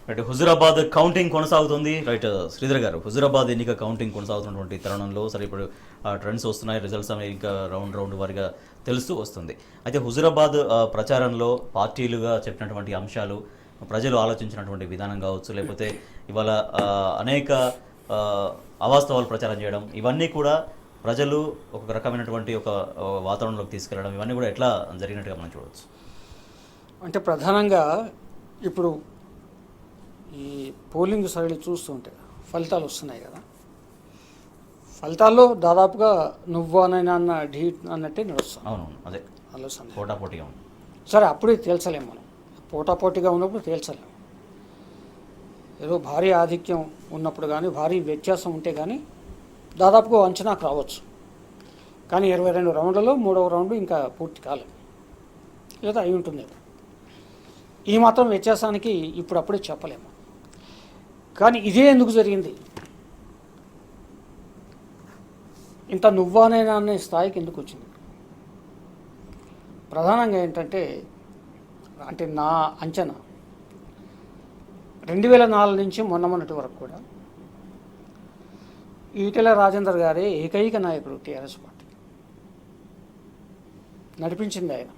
Right, Huzurabad counting కొనసాగుతుంది. Right Sridhar గారు, హుజురాబాద్ ఎన్నిక కౌంటింగ్ కొనసాగుతున్నటువంటి తరుణంలో సరే ఇప్పుడు ట్రెండ్స్ వస్తున్నాయి, రిజల్ట్స్ అనేవి ఇంకా రౌండ్ వారిగా తెలుస్తూ వస్తుంది. అయితే హుజురాబాద్ ప్రచారంలో పార్టీలుగా చెప్పినటువంటి అంశాలు, ప్రజలు ఆలోచించినటువంటి విధానం కావచ్చు, లేకపోతే ఇవాళ అనేక అవాస్తవాలు ప్రచారం చేయడం, ఇవన్నీ కూడా ప్రజలు ఒక రకమైనటువంటి ఒక వాతావరణంలోకి తీసుకెళ్లడం, ఇవన్నీ కూడా ఎట్లా జరిగినట్టుగా మనం చూడవచ్చు? అంటే ప్రధానంగా ఇప్పుడు ఈ పోలింగ్ సరళి చూస్తుంటే ఫలితాలు వస్తున్నాయి కదా, ఫలితాల్లో దాదాపుగా నువ్వు అన్న ఢీ అన్నట్టే నడుస్తాం. అవును, అదే ఆలోచన పోటాపోటీగా ఉంది. సరే, అప్పుడే తేల్చలేము మనం, పోటాపోటీగా ఉన్నప్పుడు తేల్చలేము. ఏదో భారీ ఆధిక్యం ఉన్నప్పుడు కానీ భారీ వ్యత్యాసం ఉంటే కానీ దాదాపుగా అంచనాకు రావచ్చు. కానీ 22 రౌండ్లలో 3వ రౌండ్ ఇంకా పూర్తి కాలేదు, లేదా అయి ఉంటుంది. ఈ మాత్రం వ్యత్యాసానికి ఇప్పుడప్పుడే చెప్పలేము. కానీ ఇదే ఎందుకు జరిగింది, ఇంత నువ్వానైనా అనే స్థాయికి ఎందుకు వచ్చింది? ప్రధానంగా ఏంటంటే, అంటే నా అంచనా 2004 నుంచి మొన్నటి వరకు కూడా ఈటెల రాజేందర్ గారే ఏకైక నాయకుడు టీఆర్ఎస్ పార్టీ నడిపించింది. ఆయన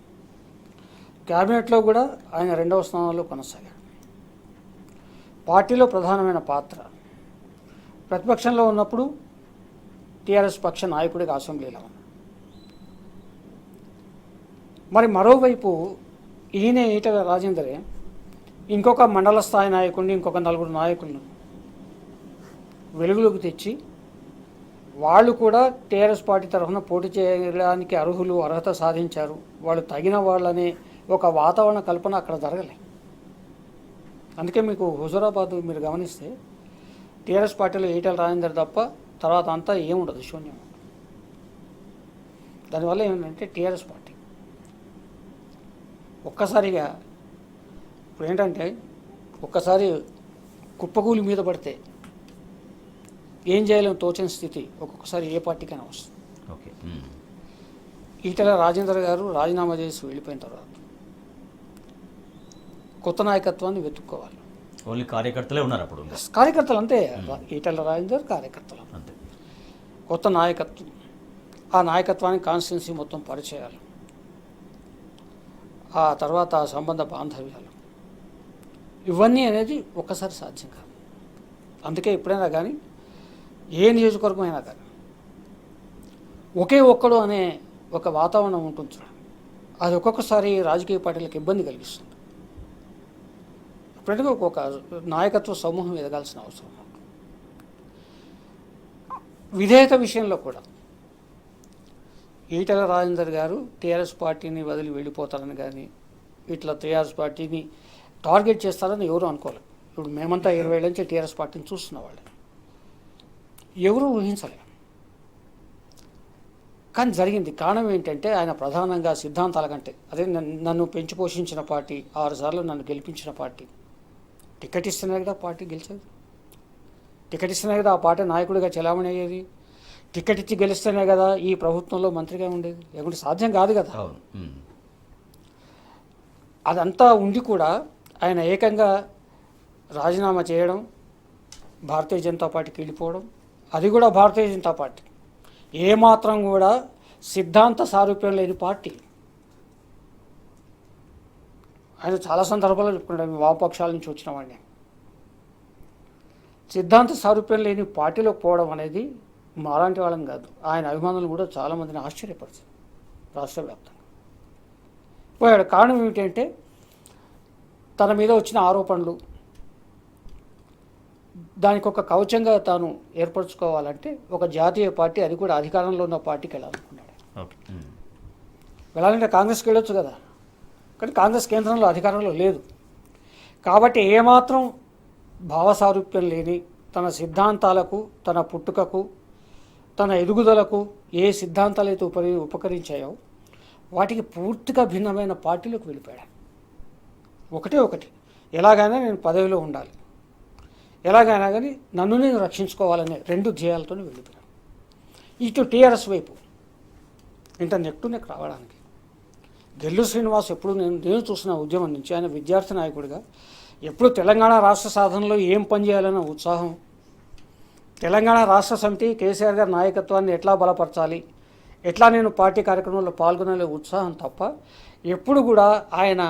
క్యాబినెట్లో కూడా ఆయన 2వ స్థానంలో కొనసాగాడు. పార్టీలో ప్రధానమైన పాత్ర, ప్రతిపక్షంలో ఉన్నప్పుడు టీఆర్ఎస్ పక్ష నాయకుడిగా అసెంబ్లీలో ఉన్నాడు. మరి మరోవైపు ఈయన ఈటెల రాజేందరే ఇంకొక మండల స్థాయి నాయకుడిని, ఇంకొక 4 నాయకులను వెలుగులోకి తెచ్చి వాళ్ళు కూడా టీఆర్ఎస్ పార్టీ తరఫున పోటీ చేయడానికి అర్హత సాధించారు, వాళ్ళు తగిన వాళ్ళనే ఒక వాతావరణ కల్పన అక్కడ జరగలే. అందుకే మీకు హుజురాబాద్ మీరు గమనిస్తే టీఆర్ఎస్ పార్టీలో ఈటెల రాజేందర్ తప్ప తర్వాత అంతా ఏముండదు, శూన్యం. దానివల్ల ఏమిటంటే టీఆర్ఎస్ పార్టీ ఒక్కసారిగా ఇప్పుడు ఏంటంటే, ఒక్కసారి కుప్పకూలి మీద పడితే ఏం చేయాలని తోచని స్థితి ఒక్కొక్కసారి ఏ పార్టీకైనా వస్తుంది. ఓకే, ఈటెల రాజేందర్ గారు రాజీనామా చేసి వెళ్ళిపోయిన తర్వాత కొత్త నాయకత్వాన్ని వెతుక్కోవాలి. ఓన్లీ కార్యకర్తలే ఉన్నారు అప్పుడు? కార్యకర్తలు అంతే, ఈటెల రాజేందర్ కార్యకర్తలు అంతే. కొత్త నాయకత్వం, ఆ నాయకత్వానికి కాన్స్టిట్యున్సీ మొత్తం పరిచయాలు, ఆ తర్వాత ఆ సంబంధ బాంధవ్యాలు, ఇవన్నీ అనేది ఒక్కసారి సాధ్యం కాదు. అందుకే ఎప్పుడైనా కానీ ఏ నియోజకవర్గం అయినా కానీ ఒకే ఒక్కడు అనే ఒక వాతావరణం ఉంటుంది చూడండి, అది ఒక్కొక్కసారి రాజకీయ పార్టీలకు ఇబ్బంది కలిగిస్తుంది. ఇప్పుడైతే ఒక నాయకత్వ సమూహం ఎదగాల్సిన అవసరం. విధేయత విషయంలో కూడా ఈటెల రాజేందర్ గారు టీఆర్ఎస్ పార్టీని వదిలి వెళ్ళిపోతారని కానీ, ఇట్లా టీఆర్ఎస్ పార్టీని టార్గెట్ చేస్తారని ఎవరు అనుకోలేదు. ఇప్పుడు మేమంతా 20 ఏళ్ళ నుంచి టీఆర్ఎస్ పార్టీని చూస్తున్న వాళ్ళు, ఎవరూ ఊహించలేదు. కానీ జరిగింది. కారణం ఏంటంటే, ఆయన ప్రధానంగా సిద్ధాంతాల కంటే, అదే నన్ను పెంచి పోషించిన పార్టీ, 6 సార్లు నన్ను గెలిపించిన పార్టీ, టికెట్ ఇస్తేనే కదా పార్టీ గెలిచేది, టికెట్ ఇస్తేనే కదా ఆ పార్టీ నాయకుడిగా చెలామణి అయ్యేది, టికెట్ ఇచ్చి గెలిస్తేనే కదా ఈ ప్రభుత్వంలో మంత్రిగా ఉండేది, లేకుంటే సాధ్యం కాదు కదా. అదంతా ఉండి కూడా ఆయన ఏకంగా రాజీనామా చేయడం, భారతీయ జనతా పార్టీకి వెళ్ళిపోవడం, అది కూడా భారతీయ జనతా పార్టీ ఏమాత్రం కూడా సిద్ధాంత సారూప్యం లేని పార్టీ. ఆయన చాలా సందర్భాల్లో చెప్పుకుంటాడు, వామపక్షాల నుంచి వచ్చిన వాడిని. సిద్ధాంత సారూప్యం లేని పార్టీలోకి పోవడం అనేది మాలాంటి వాళ్ళని కాదు, ఆయన అభిమానులు కూడా చాలామందిని ఆశ్చర్యపరిచింది. రాష్ట్ర వ్యాప్తంగా పోయాడు. కారణం ఏమిటంటే, తన మీద వచ్చిన ఆరోపణలు, దానికి ఒక కవచంగా తాను ఏర్పరచుకోవాలంటే ఒక జాతీయ పార్టీ, అది కూడా అధికారంలో ఉన్న పార్టీకి వెళ్ళాలనుకున్నాడు. వెళ్ళాలంటే కాంగ్రెస్కి వెళ్ళొచ్చు కదా, కానీ కాంగ్రెస్ కేంద్రంలో అధికారంలో లేదు. కాబట్టి ఏమాత్రం భావసారూప్యం లేని, తన సిద్ధాంతాలకు, తన పుట్టుకకు, తన ఎదుగుదలకు ఏ సిద్ధాంతాలు అయితే ఉపకరించాయో వాటికి పూర్తిగా భిన్నమైన పార్టీలకు వెళ్ళిపోయాడు. ఒకటి ఎలాగైనా నేను పదవిలో ఉండాలి, ఎలాగైనా కానీ నన్ను నేను రక్షించుకోవాలనే 2 ధ్యేయాలతో వెళ్ళిపోయాను. ఇటు టీఆర్ఎస్ వైపు ఇంత నెక్ టు నెక్ రావడానికి గెల్లు శ్రీనివాస్ ఎప్పుడు నేను చూసిన ఉద్యమం నుంచి ఆయన విద్యార్థి నాయకుడిగా ఎప్పుడు తెలంగాణ రాష్ట్ర సాధనలో ఏం పని చేయాలన్న ఉత్సాహం, తెలంగాణ రాష్ట్ర సమితి కేసీఆర్ గారి నాయకత్వాన్ని ఎట్లా బలపరచాలి, ఎట్లా నేను పార్టీ కార్యక్రమంలో పాల్గొనే ఉత్సాహం తప్ప ఎప్పుడు కూడా ఆయన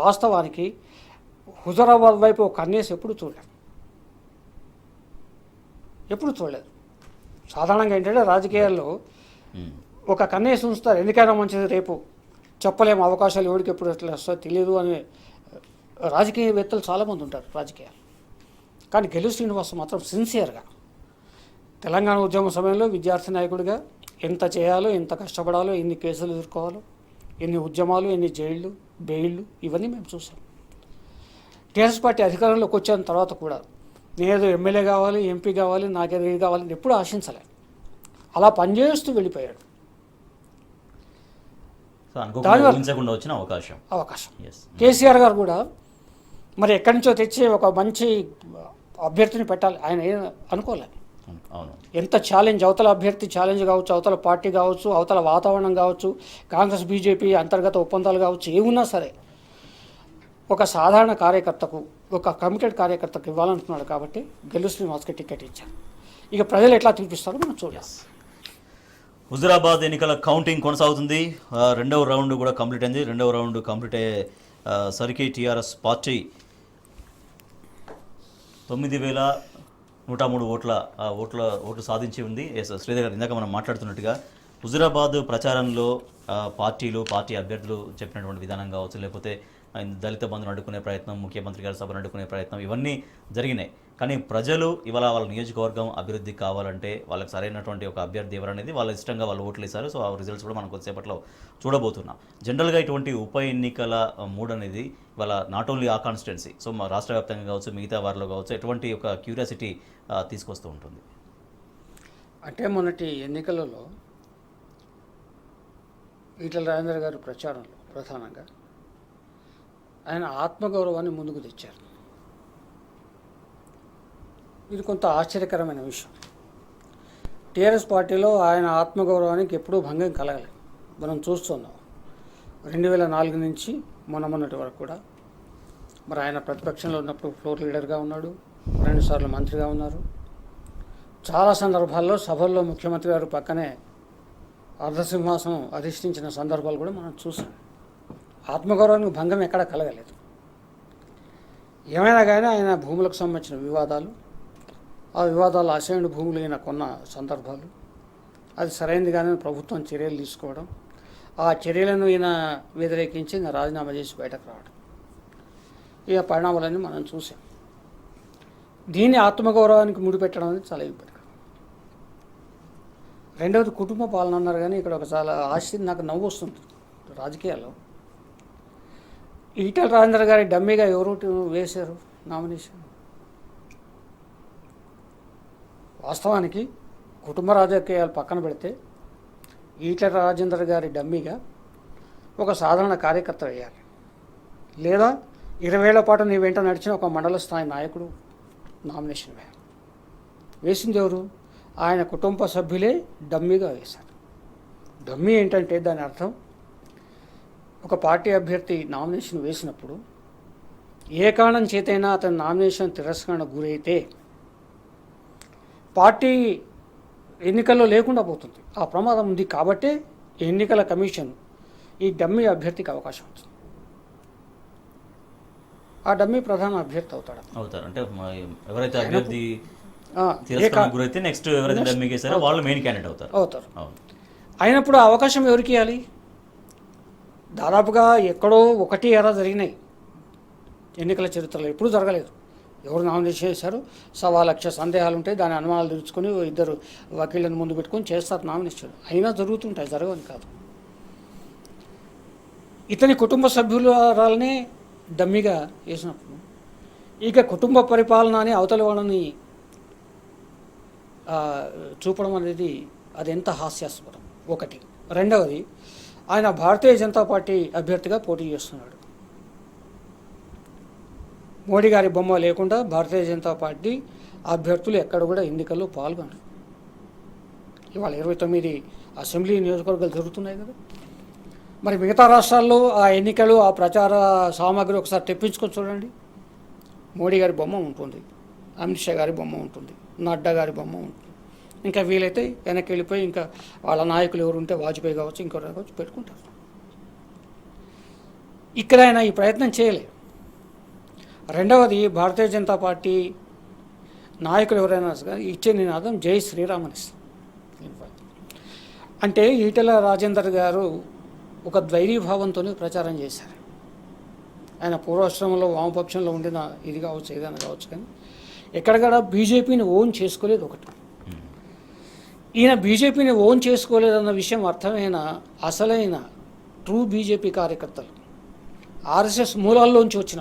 వాస్తవానికి హుజరాబాద్ వైపు ఒక కన్నేసి ఎప్పుడు చూడలేదు. సాధారణంగా ఏంటంటే రాజకీయాల్లో ఒక కన్నేసి ఉంచుతారు, ఎందుకైనా మంచిది రేపు చెప్పలేము, అవకాశాలు ఎవరికి ఎప్పుడు ఎట్లా వస్తాయో తెలియదు అనే రాజకీయవేత్తలు చాలామంది ఉంటారు రాజకీయాలు. కానీ గెలుపు శ్రీనివాస్ మాత్రం సిన్సియర్గా తెలంగాణ ఉద్యమ సమయంలో విద్యార్థి నాయకుడిగా ఎంత చేయాలో, ఎంత కష్టపడాలో, ఎన్ని కేసులు ఎదుర్కోవాలో, ఎన్ని ఉద్యమాలు, ఎన్ని జైళ్ళు, బెయిళ్ళు, ఇవన్నీ మేము చూసాం. టీఆర్ఎస్ పార్టీ అధికారంలోకి వచ్చిన తర్వాత కూడా నేనేదో ఎమ్మెల్యే కావాలి, ఎంపీ కావాలి, నాకేదో ఇది కావాలని ఎప్పుడూ ఆశించలేదు. అలా పనిచేస్తూ వెళ్ళిపోయాడు. వచ్చిన అవకాశం కేసీఆర్ గారు కూడా మరి ఎక్కడి నుంచో తెచ్చి ఒక మంచి అభ్యర్థిని పెట్టాలి, ఆయన ఏం అనుకోలేదు. ఎంత ఛాలెంజ్, అవతల అభ్యర్థి ఛాలెంజ్ కావచ్చు, అవతల పార్టీ కావచ్చు, అవతల వాతావరణం కావచ్చు, కాంగ్రెస్ బీజేపీ అంతర్గత ఒప్పందాలు కావచ్చు, ఏమున్నా సరే ఒక సాధారణ కార్యకర్తకు, ఒక కమిటెడ్ కార్యకర్తకు ఇవ్వాలనుకున్నాడు. కాబట్టి గెలుపు శ్రీనివాస్కి టికెట్ ఇచ్చారు. ఇక ప్రజలు ఎట్లా చూపిస్తారో మనం చూడాలి. హుజురాబాద్ ఎన్నికల కౌంటింగ్ కొనసాగుతుంది. రెండవ రౌండ్ కూడా కంప్లీట్ అయింది. రెండవ రౌండ్ కంప్లీట్ అయ్యే సరికి టీఆర్ఎస్ పార్టీ 9,103 ఓట్లు సాధించి ఉంది. శ్రీధర్ గారు ఇందాక మనం మాట్లాడుతున్నట్టుగా హుజురాబాద్ ప్రచారంలో పార్టీ అభ్యర్థులు చెప్పినటువంటి విధానం కావచ్చు, లేకపోతే దళిత బంధును అడ్డుకునే ప్రయత్నం, ముఖ్యమంత్రి గారి సభను అడ్డుకునే ప్రయత్నం, ఇవన్నీ జరిగినాయి. కానీ ప్రజలు ఇవాళ వాళ్ళ నియోజకవర్గం అభివృద్ధి కావాలంటే వాళ్ళకి సరైనటువంటి ఒక అభ్యర్థి ఎవరనేది వాళ్ళ ఇష్టంగా వాళ్ళు ఓట్లు వేశారు. సో ఆ రిజల్ట్స్ కూడా మనం కొద్దిసేపట్లో చూడబోతున్నాం. జనరల్గా ఇటువంటి ఉప ఎన్నికల మూడ్ అనేది ఇవాళ నాట్ ఓన్లీ ఆ కాన్స్టిట్యున్సీ, సో మా రాష్ట్ర వ్యాప్తంగా కావచ్చు, మిగతా వారిలో కావచ్చు, ఎటువంటి ఒక క్యూరియాసిటీ తీసుకొస్తూ ఉంటుంది. అంటే మొన్నటి ఎన్నికలలో ఈటెల రాజేందర్ గారు ప్రచారంలో ప్రధానంగా ఆయన ఆత్మగౌరవాన్ని ముందుకు తెచ్చారు. ఇది కొంత ఆశ్చర్యకరమైన విషయం. టీఆర్ఎస్ పార్టీలో ఆయన ఆత్మగౌరవానికి ఎప్పుడూ భంగం కలగలేదు. మనం చూస్తున్నాం 2004 నుంచి మొన్నటి వరకు కూడా. మరి ఆయన ప్రతిపక్షంలో ఉన్నప్పుడు ఫ్లోర్ లీడర్గా ఉన్నాడు, 2 సార్లు మంత్రిగా ఉన్నారు. చాలా సందర్భాల్లో సభల్లో ముఖ్యమంత్రి గారు పక్కనే అర్ధసింహాసనం అధిష్ఠించిన సందర్భాలు కూడా మనం చూసాం. ఆత్మగౌరవానికి భంగం ఎక్కడా కలగలేదు. ఏమైనా కానీ ఆయన భూములకు సంబంధించిన వివాదాలు, ఆ వివాదాలు అసైన్డ్ భూములు అయిన కొన్న సందర్భాలు, అది సరైనది కానీ ప్రభుత్వం చర్యలు తీసుకోవడం, ఆ చర్యలను ఈయన వ్యతిరేకించి రాజీనామా చేసి బయటకు రావడం, ఈ పరిణామాలన్నీ మనం చూసాం. దీన్ని ఆత్మగౌరవానికి ముడిపెట్టడం అనేది చాలా ఇబ్బంది. రెండవది కుటుంబ పాలన అన్నారు. కానీ ఇక్కడ ఒక చాలా నాకు నవ్వు వస్తుంది రాజకీయాల్లో. ఈటెల రాజేందర్ గారి డమ్మీగా ఎవరు వేశారు నామినేషన్? వాస్తవానికి కుటుంబ రాజకీయాలు పక్కన పెడితే ఈటెల రాజేందర్ గారి డమ్మీగా ఒక సాధారణ కార్యకర్త వేయాలి, లేదా 20 ఏళ్ల పాటు నీ వెంట నడిచిన ఒక మండల స్థాయి నాయకుడు నామినేషన్ వేయాలి. వేసింది ఎవరు? ఆయన కుటుంబ సభ్యులే డమ్మీగా వేశారు. డమ్మీ ఏంటంటే దాని అర్థం ఒక పార్టీ అభ్యర్థి నామినేషన్ వేసినప్పుడు ఏ కారణం చేతైనా అతని నామినేషన్ తిరస్కరణకు గురైతే పార్టీ ఎన్నికల్లో లేకుండా పోతుంది. ఆ ప్రమాదం ఉంది. కాబట్టే ఎన్నికల కమిషన్ ఈ డమ్మీ అభ్యర్థికి అవకాశం ఉంటుంది. ఆ డమ్మీ ప్రధాన అభ్యర్థి అవుతారు. అంటే ఎవరైతే అభ్యర్థి గురైతే నెక్స్ట్ ఎవరైతే డమ్మీకి వేసారో వాళ్ళు మెయిన్ క్యాండిడేట్ అవుతారు. అయినప్పుడు ఆ అవకాశం ఎవరికి ఇవ్వాలి? దాదాపుగా ఎక్కడో 1 జరిగినాయి ఎన్నికల చరిత్రలో, ఎప్పుడూ జరగలేదు. ఎవరు నామినేషన్ చేశారు, 1,00,000 సందేహాలు ఉంటాయి, దాని అనుమానాలు తెరుచుకొని 2 వకీళ్ళని ముందు పెట్టుకొని చేస్తారు నామినేషన్. అయినా జరుగుతుంటాయి, జరగని కాదు. ఇతని కుటుంబ సభ్యులనే డమ్మీగా వేసినప్పుడు ఇక కుటుంబ పరిపాలన అని అవతలి వాళ్ళని చూపడం అనేది అది ఎంత హాస్యాస్పదం ఒకటి. రెండవది, ఆయన భారతీయ జనతా పార్టీ అభ్యర్థిగా పోటీ చేస్తున్నాడు. మోడీ గారి బొమ్మ లేకుండా భారతీయ జనతా పార్టీ అభ్యర్థులు ఎక్కడ కూడా ఎన్నికల్లో పాల్గొనరు. ఇవాళ 29 అసెంబ్లీ నియోజకవర్గాలు జరుగుతున్నాయి కదా. మరి మిగతా రాష్ట్రాల్లో ఆ ఎన్నికలు, ఆ ప్రచార సామాగ్రి ఒకసారి తెప్పించుకొని చూడండి. మోడీ గారి బొమ్మ ఉంటుంది, అమిత్ షా గారి బొమ్మ ఉంటుంది, నడ్డా గారి బొమ్మ ఉంటుంది. ఇంకా వీలైతే వెనక్కి వెళ్ళిపోయి ఇంకా వాళ్ళ నాయకులు ఎవరు ఉంటే వాజ్పేయి కావచ్చు, ఇంకొకరు కావచ్చు పెట్టుకుంటారు. ఇక్కడ ఆయన ఈ ప్రయత్నం చేయలే. రెండవది, భారతీయ జనతా పార్టీ నాయకులు ఎవరైనా ఇచ్చే నినాదం జై శ్రీరామ్ అని. అంటే ఈటెల రాజేందర్ గారు ఒక ద్వైరీభావంతో ప్రచారం చేశారు. ఆయన పూర్వాశ్రమంలో వామపక్షంలో ఉండిన ఇది కావచ్చు, ఏదైనా కావచ్చు, కానీ ఎక్కడక్కడ బీజేపీని ఓన్ చేసుకోలేదు. ఒకటి, ఈయన బీజేపీని ఓన్ చేసుకోలేదన్న విషయం అర్థమైన అసలైన ట్రూ బీజేపీ కార్యకర్తలు, ఆర్ఎస్ఎస్ మూలాల్లోంచి వచ్చిన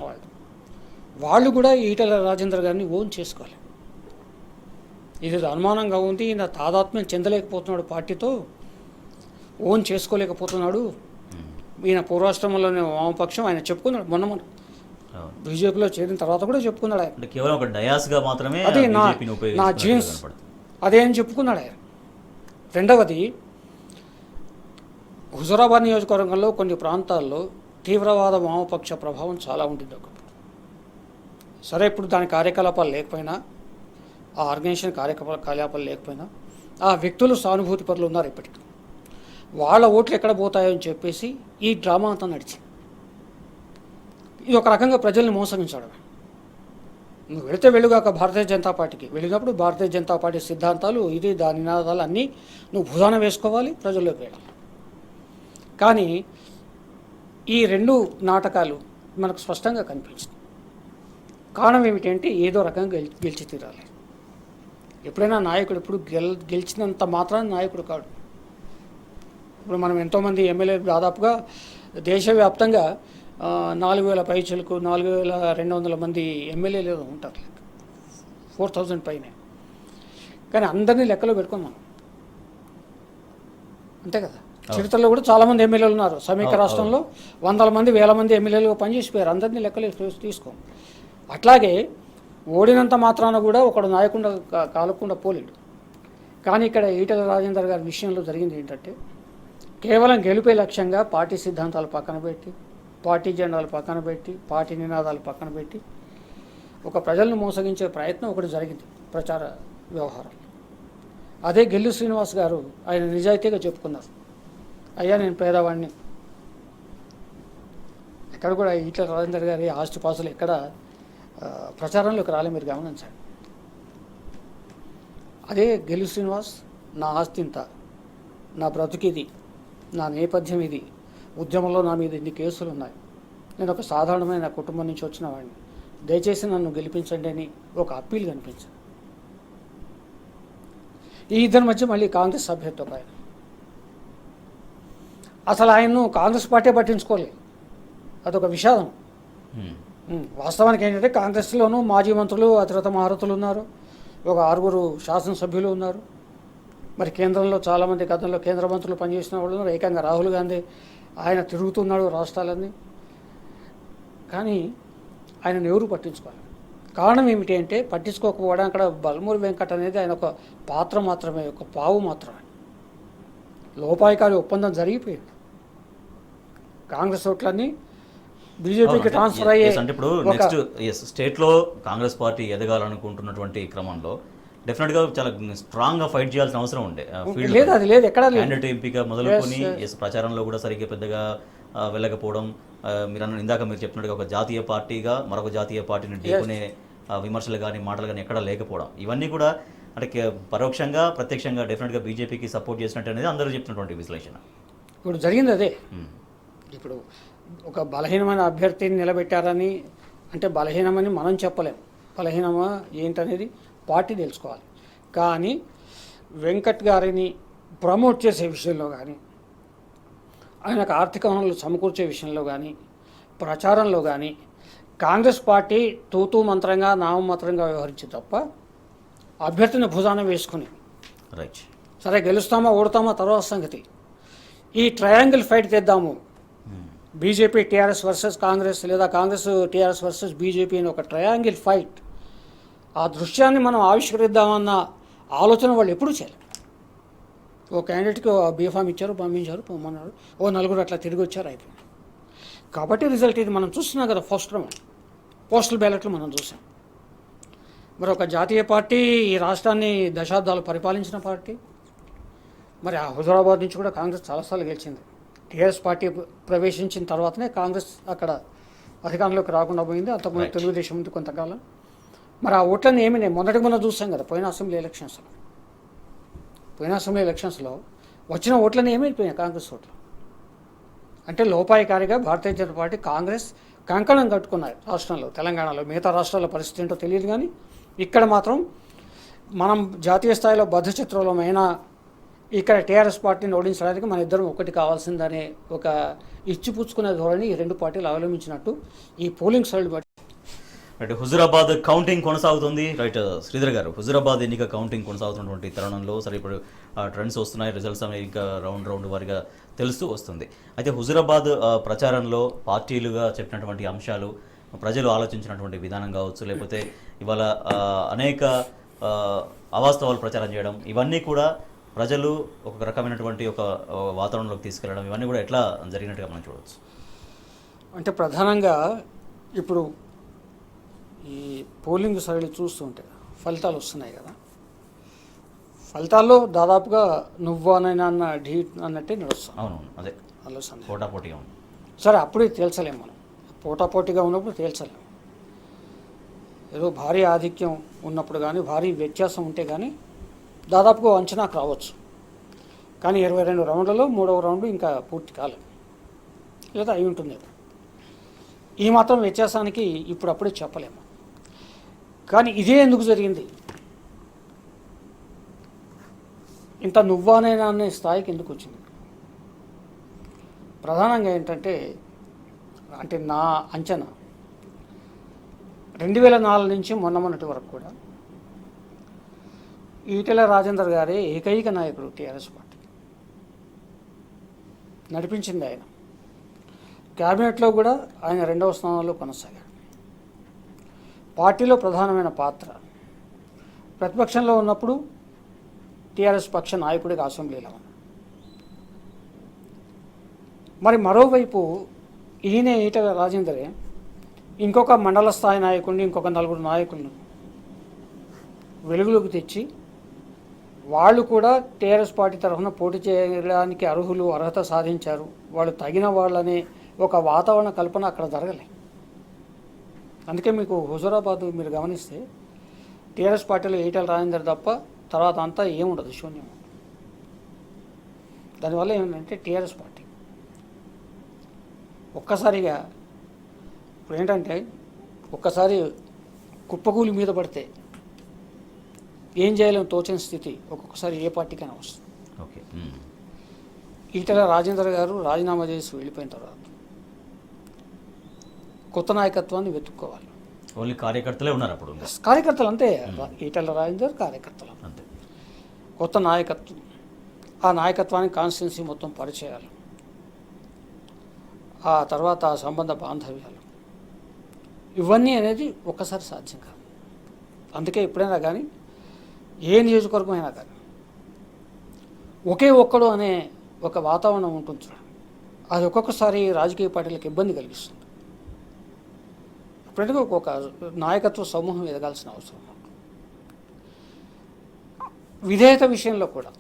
వాళ్ళు కూడా ఈటెల రాజేందర్ గారిని ఓన్ చేసుకోవాలి. ఇది అనుమానంగా ఉంది. ఈయన తాదాత్మ్యం చెందలేకపోతున్నాడు పార్టీతో, ఓన్ చేసుకోలేకపోతున్నాడు. ఈయన పూర్వాశ్రమంలోనే వామపక్షం ఆయన చెప్పుకున్నాడు. మొన్న బీజేపీలో చేరిన తర్వాత కూడా చెప్పుకున్నాడు ఆయన. కేవలం ఒక డయాస్గా మాత్రమే అదే నా జీన్స్ అదే అని చెప్పుకున్నాడు ఆయన. రెండవది, హుజురాబాద్ నియోజకవర్గంలో కొన్ని ప్రాంతాల్లో తీవ్రవాద వామపక్ష ప్రభావం చాలా ఉంటుంది. ఒకప్పుడు సరే, ఇప్పుడు దాని కార్యకలాపాలు లేకపోయినా, ఆ ఆర్గనైజేషన్ కార్యకలాపాలు లేకపోయినా, ఆ వ్యక్తులు సానుభూతి పరులు ఉన్నారు. ఇప్పటికీ వాళ్ళ ఓట్లు ఎక్కడ పోతాయో అని చెప్పేసి ఈ డ్రామా అంతా నడిచింది. ఇది ఒక రకంగా ప్రజల్ని మోసగించడం. నువ్వు వెళితే వెళ్ళుగాక భారతీయ జనతా పార్టీకి వెళ్ళినప్పుడు భారతీయ జనతా పార్టీ సిద్ధాంతాలు, ఇది దాని నినాదాలు అన్నీ నువ్వు భుజాన వేసుకోవాలి, ప్రజల్లోకి వెళ్ళాలి. కానీ ఈ రెండు నాటకాలు మనకు స్పష్టంగా కనిపించింది. కారణం ఏమిటంటే ఏదో రకంగా గెలిచి తీరాలి. ఎప్పుడైనా నాయకుడు ఇప్పుడు గెలిచినంత మాత్రాన నాయకుడు కాడు. ఇప్పుడు మనం ఎంతోమంది ఎమ్మెల్యేలు దాదాపుగా దేశవ్యాప్తంగా 4,000 పైచలకు 4,200 మంది ఎమ్మెల్యేలు ఉంటారు, 4,000 పైనే. కానీ అందరినీ లెక్కలో పెట్టుకున్నాం, అంతే కదా. చరిత్రలో కూడా చాలామంది ఎమ్మెల్యేలు ఉన్నారు. సమీక రాష్ట్రంలో 100 మంది 1000 మంది ఎమ్మెల్యేలు పనిచేసిపోయారు. అందరినీ లెక్కలో తీసుకోం. అట్లాగే ఓడినంత మాత్రాన కూడా ఒకడు నాయకుండా కాలకుండా పోలేడు. కానీ ఇక్కడ ఈటెల రాజేందర్ గారి విషయంలో జరిగింది ఏంటంటే, కేవలం గెలిపే లక్ష్యంగా పార్టీ సిద్ధాంతాలు పక్కన పెట్టి, పార్టీ జెండాలు పక్కన పెట్టి, పార్టీ నినాదాలు పక్కన పెట్టి ఒక ప్రజలను మోసగించే ప్రయత్నం ఒకటి జరిగింది ప్రచార వ్యవహారం. అదే గెల్లు శ్రీనివాస్ గారు ఆయన నిజాయితీగా చెప్పుకున్నారు, అయ్యా నేను పేదవాడిని, ఎక్కడ కూడా ఈటెల రాజేందర్ గారి ఆస్తిపాస్తులు ఎక్కడ ప్రచారంలోకి రాలే, మీరు గమనించండి. అదే గెల్లు శ్రీనివాస్, నా ఆస్తి ఇంత, నా బ్రతుకిది, నా నేపథ్యం ఇది, ఉద్యమంలో నా మీద ఇన్ని కేసులు ఉన్నాయి, నేను ఒక సాధారణమైన కుటుంబం నుంచి వచ్చిన వాడిని, దయచేసి నన్ను గెలిపించండి అని ఒక అప్పీల్ కనిపించింది. ఈ ఇద్దరి మధ్య మళ్ళీ కాంగ్రెస్ అభ్యర్థి ఆయన. అసలు ఆయన్ను కాంగ్రెస్ పార్టీ పట్టించుకోలేదు, అదొక విషాదం. వాస్తవానికి ఏంటంటే కాంగ్రెస్లోనూ మాజీ మంత్రులు, అతిరథ మహారథులు ఉన్నారు, ఒక 6 శాసనసభ్యులు ఉన్నారు. మరి కేంద్రంలో చాలామంది గతంలో కేంద్ర మంత్రులు పనిచేసిన వాళ్ళు ఉన్నారు. ఏకంగా రాహుల్ గాంధీ ఆయన తిరుగుతున్నాడు రాష్ట్రాలన్నీ. కానీ ఆయనను ఎవరు పట్టించుకోవాలి. కారణం ఏమిటి అంటే, పట్టించుకోకపోవడం అక్కడ బల్మూరి వెంకట్ అనేది ఆయన ఒక పాత్ర మాత్రమే, ఒక పావు మాత్రమే. లోపాయికారి ఒప్పందం జరిగిపోయింది. కాంగ్రెస్ ఓట్లన్నీ బీజేపీకి ట్రాన్స్ఫర్ అయ్యే. అంటే ఇప్పుడు నెక్స్ట్ స్టేట్లో కాంగ్రెస్ పార్టీ ఎదగాలనుకుంటున్నటువంటి క్రమంలో డెఫినెట్గా చాలా స్ట్రాంగ్గా ఫైట్ చేయాల్సిన అవసరం ఉండే. లేదు, అది లేదు, ఎక్కడ క్యాండిడేట్ ఎంపిక మొదలుకొని ప్రచారంలో కూడా సరిగ్గా పెద్దగా వెళ్ళకపోవడం, మీరు ఇందాక మీరు చెప్పినట్టుగా ఒక జాతీయ పార్టీగా మరొక జాతీయ పార్టీని ఢీకొనే విమర్శలు కానీ మాటలు కానీ ఎక్కడా లేకపోవడం, ఇవన్నీ కూడా అంటే పరోక్షంగా ప్రత్యక్షంగా డెఫినెట్గా బీజేపీకి సపోర్ట్ చేసినట్టు అనేది అందరూ చెప్తున్నటువంటి విశ్లేషణ. ఇప్పుడు జరిగింది అదే. ఇప్పుడు ఒక బలహీనమైన అభ్యర్థిని నిలబెట్టారని అంటే బలహీనమని మనం చెప్పలేం. బలహీనమా ఏంటనేది పార్టీ తెలుసుకోవాలి. కానీ వెంకట్ గారిని ప్రమోట్ చేసే విషయంలో కానీ, ఆయనకు ఆర్థిక వనరులు సమకూర్చే విషయంలో కానీ, ప్రచారంలో కానీ కాంగ్రెస్ పార్టీ తూతూ మంత్రంగా నామమాత్రంగా వ్యవహరించి తప్ప అభ్యర్థిని భుజాన వేసుకుని రైట్ సరే గెలుస్తామా ఓడతామా తర్వాత సంగతి, ఈ ట్రయాంగిల్ ఫైట్ తెద్దాము, బీజేపీ టీఆర్ఎస్ వర్సెస్ కాంగ్రెస్ లేదా కాంగ్రెస్ టీఆర్ఎస్ వర్సెస్ బీజేపీ అని ఒక ట్రయాంగిల్ ఫైట్, ఆ దృశ్యాన్ని మనం ఆవిష్కరిద్దామన్న ఆలోచన వాళ్ళు ఎప్పుడూ చేయలేదు. ఓ క్యాండిడేట్కి బీఫామ్ ఇచ్చారు, పంపించారు, పొమ్మన్నారు, ఓ 4 అట్లా తిరిగి వచ్చారు, అయిపోయింది. కాబట్టి రిజల్ట్ ఇది మనం చూస్తున్నాం కదా. ఫస్ట్ రౌండ్ పోస్టల్ బ్యాలెట్లు మనం చూసాం. మరి ఒక జాతీయ పార్టీ ఈ రాష్ట్రాన్ని దశాబ్దాలు పరిపాలించిన పార్టీ, మరి ఆ హుజూరాబాద్ నుంచి కూడా కాంగ్రెస్ చాలాసార్లు గెలిచింది. టీఆర్ఎస్ పార్టీ ప్రవేశించిన తర్వాతనే కాంగ్రెస్ అక్కడ అధికారంలోకి రాకుండా పోయింది. అంతకుముందు Right. తెలుగుదేశం ఉంది కొంతకాలం. మరి ఆ ఓట్లని ఏమి మొన్నటికి మనం చూసాం కదా, పోయిన అసెంబ్లీ ఎలక్షన్స్లో వచ్చిన ఓట్లని ఏమైపోయాయి కాంగ్రెస్ ఓట్లు. అంటే లోపాయికారిగా భారతీయ జనతా పార్టీ కాంగ్రెస్ కంకణం కట్టుకున్నారు రాష్ట్రంలో. తెలంగాణలో మిగతా రాష్ట్రాల పరిస్థితి ఏంటో తెలియదు, కానీ ఇక్కడ మాత్రం మనం జాతీయ స్థాయిలో బద్ధచిత్రంలోమైన ఇక్కడ టీఆర్ఎస్ పార్టీని ఓడించడానికి మన ఇద్దరం ఒకటి కావాల్సిందనే ఒక ఇచ్చిపుచ్చుకునే ధోరణి ఈ రెండు పార్టీలు అవలంబించినట్టు ఈ పోలింగ్ సరళి బట్టి. రైట్, హుజూరాబాద్ కౌంటింగ్ కొనసాగుతుంది. రైట్, శ్రీధర్ గారు, హుజూరాబాద్ ఎన్నిక కౌంటింగ్ కొనసాగుతున్నటువంటి తరుణంలో సరే ఇప్పుడు ట్రెండ్స్ వస్తున్నాయి, రిజల్ట్స్ అనేవి ఇంకా రౌండ్ వారిగా తెలుస్తూ వస్తుంది. అయితే హుజూరాబాద్ ప్రచారంలో పార్టీలుగా చెప్పినటువంటి అంశాలు, ప్రజలు ఆలోచించినటువంటి విధానం కావచ్చు, లేకపోతే ఇవాళ అనేక అవాస్తవాలు ప్రచారం చేయడం, ఇవన్నీ కూడా ప్రజలు ఒక రకమైనటువంటి ఒక వాతావరణంలోకి తీసుకెళ్ళడం, ఇవన్నీ కూడా ఎట్లా జరిగినట్టుగా మనం చూడవచ్చు. అంటే ప్రధానంగా ఇప్పుడు ఈ పోలింగ్ సరళి చూస్తుంటే ఫలితాలు వస్తున్నాయి కదా, ఫలితాల్లో దాదాపుగా నువ్వనైనా అన్న ఢీ అన్నట్టే నడుస్తాం. అవునవును, అదే అందులో సందేహం. పోటాపోటీగా ఉంది. సరే, అప్పుడే తేల్చలేము మనం, పోటాపోటీగా ఉన్నప్పుడు తేల్చలేము. ఏదో భారీ ఆధిక్యం ఉన్నప్పుడు కానీ భారీ వ్యత్యాసం ఉంటే కానీ దాదాపుగా అంచనాకు రావచ్చు. కానీ 22 రౌండ్లలో 3వ రౌండ్ ఇంకా పూర్తి కాలేదు, లేదా అయి ఉంటుంది. ఈ మాత్రం వ్యత్యాసానికి ఇప్పుడప్పుడే చెప్పలేము. కానీ ఇదే ఎందుకు జరిగింది, ఇంత నువ్వానైనా అనే స్థాయికి ఎందుకు వచ్చింది? ప్రధానంగా ఏంటంటే, అంటే నా అంచనా 2004 నుంచి మొన్నటి వరకు కూడా ఈటెల రాజేందర్ గారే ఏకైక నాయకుడు టీఆర్ఎస్ పార్టీ. నడిపించింది ఆయన. క్యాబినెట్లో కూడా ఆయన 2వ స్థానంలో కొనసాగాడు. పార్టీలో ప్రధానమైన పాత్ర. ప్రతిపక్షంలో ఉన్నప్పుడు టీఆర్ఎస్ పక్ష నాయకుడిగా అసెంబ్లీలో ఉన్నాడు. మరి మరోవైపు ఈయన ఈటెల రాజేందరే ఇంకొక మండల స్థాయి నాయకుడిని, ఇంకొక 4 నాయకులను వెలుగులోకి తెచ్చి వాళ్ళు కూడా టీఆర్ఎస్ పార్టీ తరఫున పోటీ చేయడానికి అర్హత సాధించారు, వాళ్ళు తగిన వాళ్ళనే ఒక వాతావరణ కల్పన అక్కడ జరగలే. అందుకే మీకు హుజూరాబాద్ మీరు గమనిస్తే టీఆర్ఎస్ పార్టీలో ఈటెల రాజేందర్ తప్ప తర్వాత అంతా ఏముండదు, శూన్యం. దానివల్ల ఏమిటంటే టీఆర్ఎస్ పార్టీ ఒక్కసారిగా ఇప్పుడు ఏంటంటే ఒక్కసారి కుప్పకూలి మీద పడితే ఏం చేయాలని తోచని స్థితి ఒక్కొక్కసారి ఏ పార్టీకైనా వస్తుంది. ఓకే, ఈటెల రాజేందర్ గారు రాజీనామా చేసి వెళ్ళిపోయిన తర్వాత కొత్త నాయకత్వాన్ని వెతుక్కోవాలి. ఓన్లీ కార్యకర్తలే ఉన్నారు అప్పుడు. కార్యకర్తలు అంతే, ఈటెల రాజేందర్ కార్యకర్తలు అంతే. కొత్త నాయకత్వం, ఆ నాయకత్వానికి కాన్స్టిట్యున్సీ మొత్తం పరిచయాలు, ఆ తర్వాత ఆ సంబంధ బాంధవ్యాలు, ఇవన్నీ అనేది ఒక్కసారి సాధ్యం కాదు. అందుకే ఎప్పుడైనా కానీ ఏ నియోజకవర్గం అయినా కానీ ఒకే ఒక్కడు అనే ఒక వాతావరణం ఉంటుంది చూడండి, అది ఒక్కొక్కసారి రాజకీయ పార్టీలకు ఇబ్బంది కలిగిస్తుంది. అప్పుడంటే ఒక నాయకత్వ సమూహం ఎదగాల్సిన అవసరం ఉంది. విధేయత విషయంలో కూడా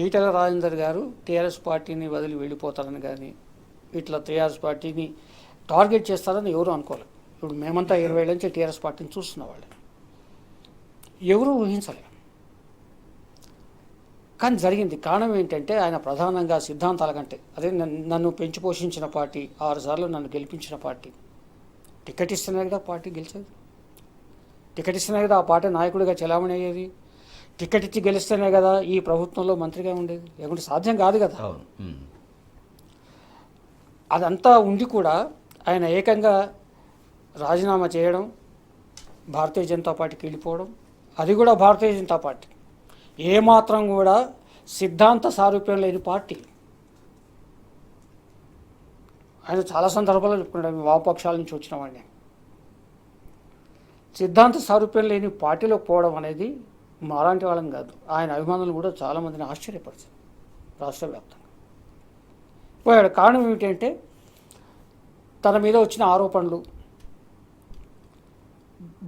ఈటెల రాజేందర్ గారు టీఆర్ఎస్ పార్టీని వదిలి వెళ్ళిపోతారని కానీ ఇట్లా టీఆర్ఎస్ పార్టీని టార్గెట్ చేస్తారని ఎవరు అనుకోలేదు. ఇప్పుడు మేమంతా 20 ఏళ్ళ నుంచి టీఆర్ఎస్ పార్టీని చూస్తున్న వాళ్ళు ఎవరూ ఊహించలేరు. కానీ జరిగింది. కారణం ఏంటంటే ఆయన ప్రధానంగా సిద్ధాంతాల కంటే, అదే నన్ను పెంచి పోషించిన పార్టీ, 6 సార్లు నన్ను గెలిపించిన పార్టీ, టికెట్ ఇస్తేనే కదా పార్టీ గెలిచేది, టికెట్ ఇస్తేనే కదా ఆ పార్టీ నాయకుడిగా చెలామణి అయ్యేది, టికెట్ ఇచ్చి గెలిస్తేనే కదా ఈ ప్రభుత్వంలో మంత్రిగా ఉండేది, లేకుంటే సాధ్యం కాదు కదా. అదంతా ఉండి కూడా ఆయన ఏకంగా రాజీనామా చేయడం, భారతీయ జనతా పార్టీకి వెళ్ళిపోవడం, అది కూడా భారతీయ జనతా పార్టీ ఏమాత్రం కూడా సిద్ధాంత సారూప్యం లేని పార్టీ. ఆయన చాలా సందర్భాల్లో చెప్పుకుంటాడు, వామపక్షాల నుంచి వచ్చిన వాడిని. సిద్ధాంత సారూప్యం లేని పార్టీలోకి పోవడం అనేది మాలాంటి వాళ్ళం కాదు, ఆయన అభిమానులు కూడా చాలామందిని ఆశ్చర్యపరిచింది రాష్ట్ర వ్యాప్తంగా. పోయాడు. కారణం ఏమిటంటే తన మీద వచ్చిన ఆరోపణలు,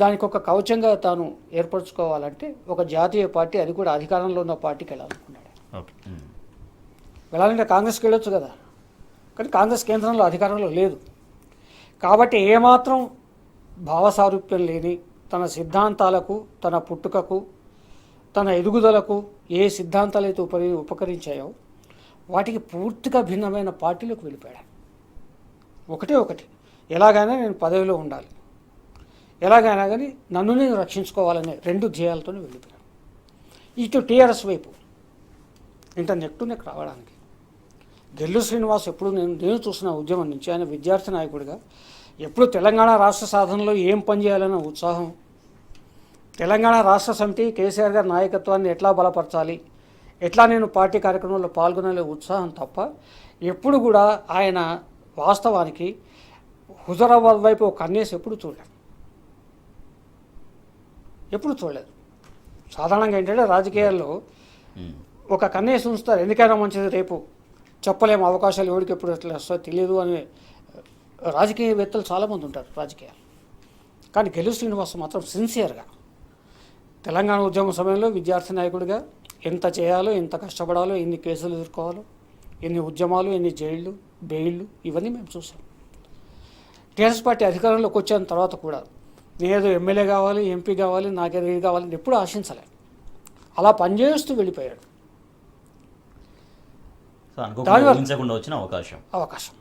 దానికి ఒక కవచంగా తాను ఏర్పరచుకోవాలంటే ఒక జాతీయ పార్టీ, అది కూడా అధికారంలో ఉన్న పార్టీకి వెళ్ళాలనుకున్నాడు. ఓకే. వెళ్ళాలంటే కాంగ్రెస్కి వెళ్ళొచ్చు కదా, కానీ కాంగ్రెస్ కేంద్రంలో అధికారంలో లేదు. కాబట్టి ఏమాత్రం భావసారూప్యం లేని, తన సిద్ధాంతాలకు, తన పుట్టుకకు, తన ఎదుగుదలకు ఏ సిద్ధాంతాలు అయితే ఉపకరించాయో వాటికి పూర్తిగా భిన్నమైన పార్టీలోకి వెళ్ళిపోయాడు. ఒకటి ఎలాగైనా నేను పదవిలో ఉండాలి, ఎలాగైనా కానీ నన్ను నేను రక్షించుకోవాలనే 2 ధ్యేయాలతో వెళ్ళిపోయాను. ఇటు టీఆర్ఎస్ వైపు ఇంత నెక్ టు నెక్ రావడానికి గెల్లు శ్రీనివాస్ ఎప్పుడు నేను చూసిన ఉద్యమం నుంచి ఆయన విద్యార్థి నాయకుడిగా ఎప్పుడు తెలంగాణ రాష్ట్ర సాధనలో ఏం పని చేయాలన్న ఉత్సాహం, తెలంగాణ రాష్ట్ర సమితి కేసీఆర్ గారి నాయకత్వాన్ని ఎట్లా బలపరచాలి, ఎట్లా నేను పార్టీ కార్యక్రమంలో పాల్గొనే ఉత్సాహం తప్ప ఎప్పుడు కూడా ఆయన వాస్తవానికి హుజరాబాద్ వైపు ఒక కన్నేసి ఎప్పుడు చూడలేదు. సాధారణంగా ఏంటంటే రాజకీయాల్లో ఒక కన్నేసి ఉంచుతారు, ఎందుకైనా మంచిది, రేపు చెప్పలేము, అవకాశాలు ఎవరికి ఎప్పుడు ఎట్లా వస్తాయో తెలియదు అనే రాజకీయవేత్తలు చాలామంది ఉంటారు రాజకీయాలు. కానీ గెలు శ్రీనివాస్ మాత్రం సిన్సియర్గా తెలంగాణ ఉద్యమ సమయంలో విద్యార్థి నాయకుడిగా ఎంత చేయాలో, ఎంత కష్టపడాలో, ఎన్ని కేసులు ఎదుర్కోవాలో, ఎన్ని ఉద్యమాలు, ఎన్ని జైళ్ళు, బెయిళ్ళు, ఇవన్నీ మేము చూసాం. టీఆర్ఎస్ పార్టీ అధికారంలోకి వచ్చిన తర్వాత కూడా నేనేదో ఎమ్మెల్యే కావాలి, ఎంపీ కావాలి, నాకేదో ఇది కావాలని ఎప్పుడూ ఆశించలే. అలా పనిచేస్తూ వెళ్ళిపోయాడు. ఊహించకుండా వచ్చిన అవకాశం.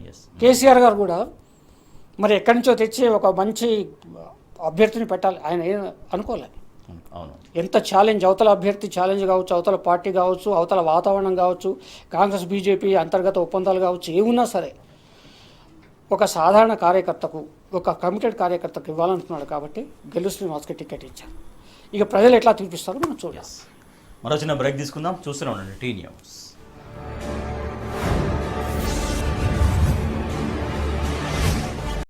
కేసీఆర్ గారు కూడా మరి ఎక్కడి నుంచో తెచ్చి ఒక మంచి అభ్యర్థిని పెట్టాలి, ఆయన ఏం అనుకోలేదు. ఎంత ఛాలెంజ్, అవతల అభ్యర్థి ఛాలెంజ్ కావచ్చు, అవతల పార్టీ కావచ్చు, అవతల వాతావరణం కావచ్చు, కాంగ్రెస్ బీజేపీ అంతర్గత ఒప్పందాలు కావచ్చు, ఏమున్నా సరే ఒక సాధారణ కార్యకర్తకు, ఒక కమిటెడ్ కార్యకర్తకు ఇవ్వాలనుకున్నాడు. కాబట్టి గెలు శ్రీనివాస్కి టికెట్ ఇచ్చారు. ఇక ప్రజలు ఎట్లా తీర్పిస్తారో మనం చూడాలి. మరో చిన్న బ్రేక్ తీసుకుందాం. చూస్తూనే ఉండండి టీ న్యూస్.